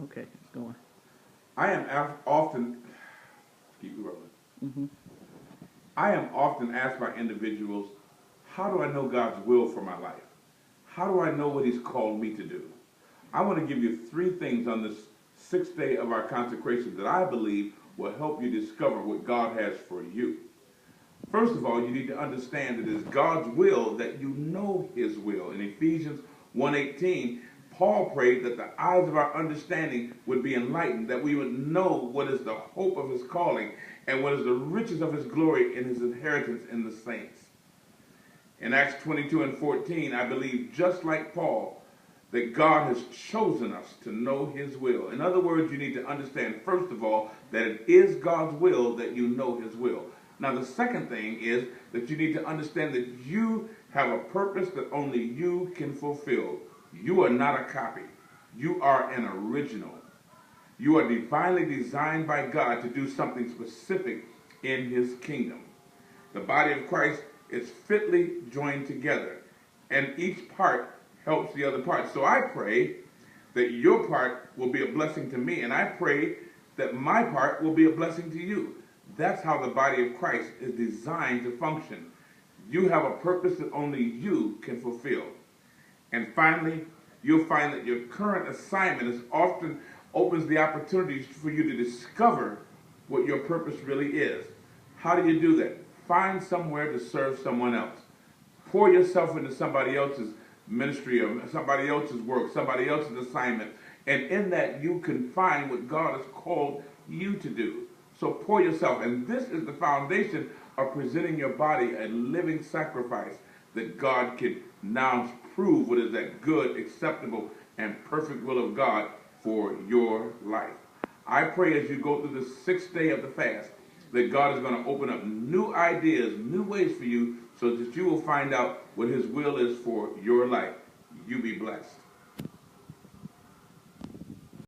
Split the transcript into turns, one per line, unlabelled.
Okay, it's going.
I am often, keep it rolling.
Mm-hmm.
I am often asked by individuals, how do I know God's will for my life? How do I know what He's called me to do? I want to give you three things on this sixth day of our consecration that I believe will help you discover what God has for you. First of all, you need to understand that it is God's will that you know His will. In Ephesians 1:18, Paul prayed that the eyes of our understanding would be enlightened, that we would know what is the hope of His calling and what is the riches of His glory in His inheritance in the saints. In Acts 22:14, I believe, just like Paul, that God has chosen us to know His will. In other words, you need to understand, first of all, that it is God's will that you know His will. Now, the second thing is that you need to understand that you have a purpose that only you can fulfill. You are not a copy. You are an original. You are divinely designed by God to do something specific in His kingdom. The body of Christ is fitly joined together, and each part helps the other part. So I pray that your part will be a blessing to me, and I pray that my part will be a blessing to you. That's how the body of Christ is designed to function. You have a purpose that only you can fulfill. And finally, you'll find that your current assignment is often opens the opportunities for you to discover what your purpose really is. How do you do that? Find somewhere to serve someone else. Pour yourself into somebody else's ministry or somebody else's work, somebody else's assignment. And in that, you can find what God has called you to do. So pour yourself. And this is the foundation of presenting your body a living sacrifice that God can now prove what is that good, acceptable, and perfect will of God for your life. I pray as you go through the sixth day of the fast that God is going to open up new ideas, new ways for you so that you will find out what His will is for your life. You be blessed.